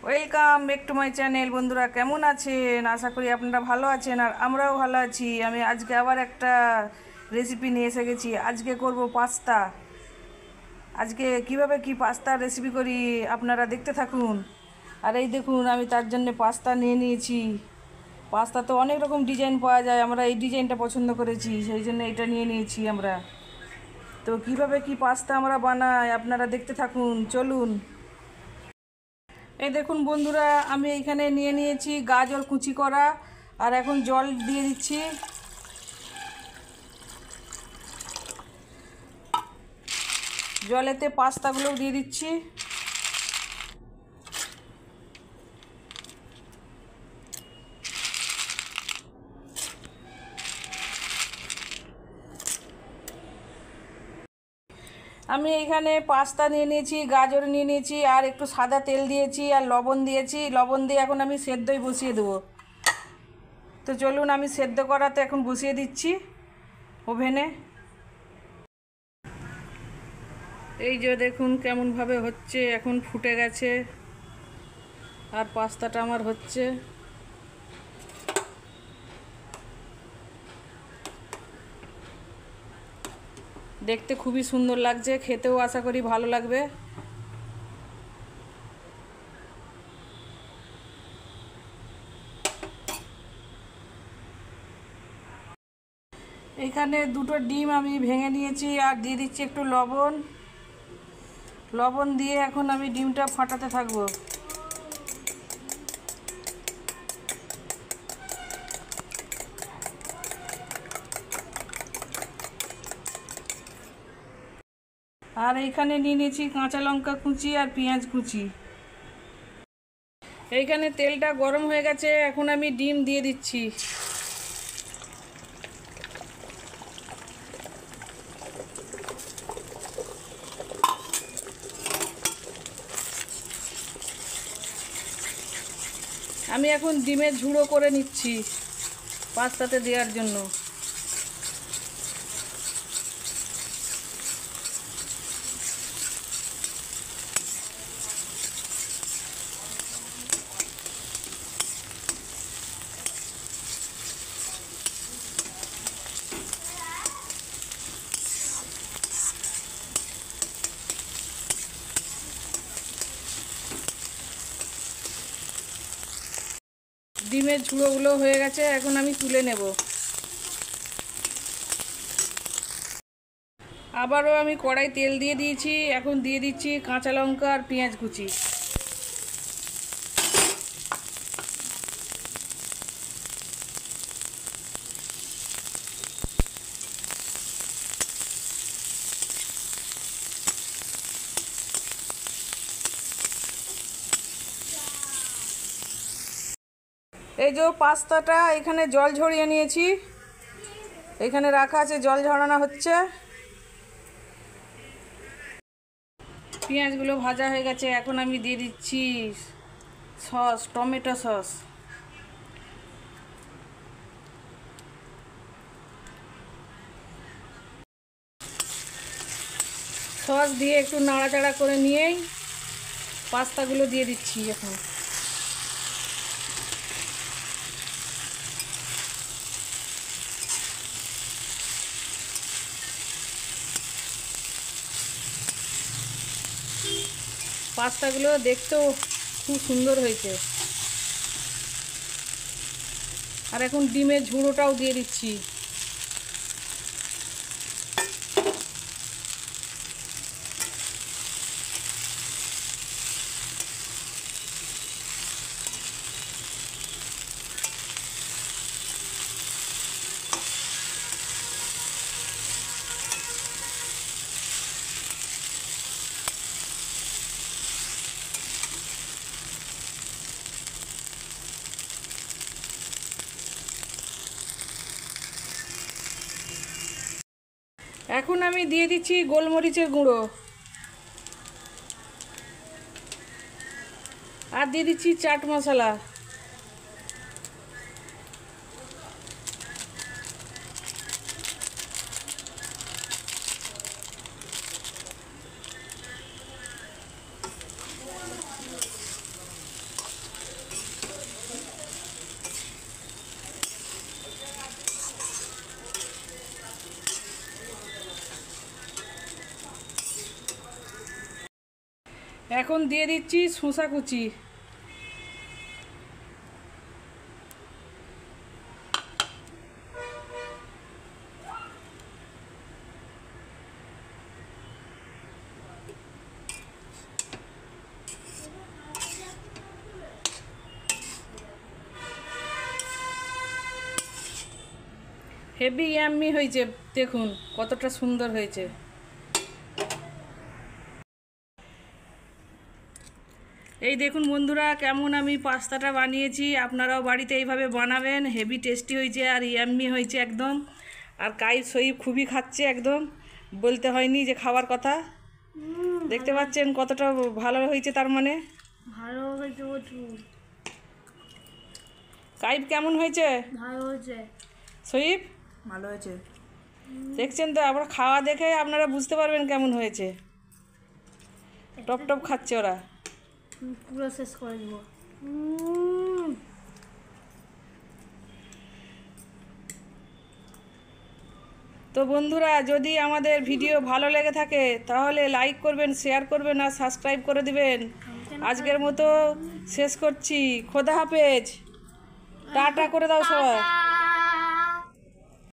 Welcome back to my channel. বন্ধুরা কেমন আছেন? আশা করি আপনারা ভালো আছেন আর আমরাও ভালো আছি। আমি আজকে আবার একটা রেসিপি নিয়ে এসে গেছি। আজকে করব পাস্তা। আজকে কিভাবে কি পাস্তার রেসিপি করি আপনারা দেখতে থাকুন। আর এই দেখুন, আমি তার জন্য পাস্তা নিয়ে নিয়েছি। পাস্তা তো অনেক রকম ডিজাইন পাওয়া যায়, আমরা এই ডিজাইনটা পছন্দ করেছি, সেই জন্য এটা নিয়ে নিয়েছি আমরা। তো কিভাবে কি পাস্তা আমরা বানাই আপনারা দেখতে থাকুন, চলুন। এই দেখুন বন্ধুরা, আমি এইখানে নিয়ে নিয়েছি গাজর কুচি করা, আর এখন জল দিয়ে দিচ্ছি। জলেতে পাস্তাগুলো দিয়ে দিচ্ছি। আমি এইখানে পাস্তা নিয়ে নিয়েছি, গাজর নিয়ে নিয়েছি, আর একটু সাদা তেল দিয়েছি, আর লবণ দিয়েছি। লবণ দিয়ে এখন আমি সেদ্ধই বসিয়ে দেবো। তো চলুন, আমি সেদ্ধ করাতে এখন বসিয়ে দিচ্ছি ওভেনে। এই যে দেখুন কেমনভাবে হচ্ছে, এখন ফুটে গেছে আর পাস্তাটা আমার হচ্ছে। দেখতে খুবই সুন্দর লাগছে, খেতেও আশা করি ভালো লাগবে। এখানে দুটো ডিম আমি ভেঙে নিয়েছি আর দিয়ে দিচ্ছি একটু লবণ। লবণ দিয়ে এখন আমি ডিমটা ফাটাতে থাকবো। আর এইখানে নিয়ে নিয়েছি কাঁচা লঙ্কা কুচি আর পেঁয়াজ কুচি। এইখানে তেলটা গরম হয়ে গেছে, এখন আমি ডিম দিয়ে দিচ্ছি। আমি এখন ডিমের ঝুড়ো করে নিচ্ছি পাস্তাতে দেওয়ার জন্য। ডিমের ঝুড়োগুলো হয়ে গেছে, এখন আমি তুলে নেব। আবারও আমি কড়াই তেল দিয়ে দিয়েছি, এখন দিয়ে দিচ্ছি কাঁচা লঙ্কা আর পেঁয়াজ কুচি। এই যে পাস্তাটা এখানে জল ঝরিয়ে নিয়েছি, এখানে রাখা আছে, জল ঝরানো হচ্ছে। পেঁয়াজগুলো ভাজা হয়ে গেছে, এখন আমি দিয়ে দিচ্ছি সস, টমেটো সস। সস দিয়ে একটু নাড়াচাড়া করে নিয়েই পাস্তাগুলো দিয়ে দিচ্ছি এখন। পাস্তাগুলো দেখতেও খুব সুন্দর হয়েছে। আর এখন ডিমের ঝুড়োটাও দিয়ে দিচ্ছি। এখন আমি দিয়ে দিচ্ছি গোলমরিচের গুঁড়ো, আর দিয়ে দিচ্ছি চাট মশলা। এখন দিয়ে দিচ্ছি শসা কুচি। হেভি ইয়াম্মি হয়েছে, দেখুন কতটা সুন্দর হয়েছে। এই দেখুন বন্ধুরা কেমন আমি পাস্তাটা বানিয়েছি, আপনারাও বাড়িতে এইভাবে বানাবেন। হেভি টেস্টি হয়েছে আর ইয়াম্মি হয়েছে একদম। আর কাইফ সহিব খুবই খাচ্ছে, একদম বলতে হয়নি যে খাওয়ার কথা। দেখতে পাচ্ছেন কতটা ভালো হয়েছে, তার মানে ভালো হয়েছে প্রচুর। কাইফ কেমন হয়েছে? ভালো হয়েছে। সহিব ভালো হয়েছে। দেখছেন তো, আবার খাওয়া দেখে আপনারা বুঝতে পারবেন কেমন হয়েছে। টপ টপ খাচ্ছে ওরা। পুরো শেষ করে দেবো। তো বন্ধুরা, যদি আমাদের ভিডিও ভালো লেগে থাকে তাহলে লাইক করবেন, শেয়ার করবেন আর সাবস্ক্রাইব করে দিবেন। আজকের মতো শেষ করছি। খোদা হাফেজ, টাটা করে দাও সবাই।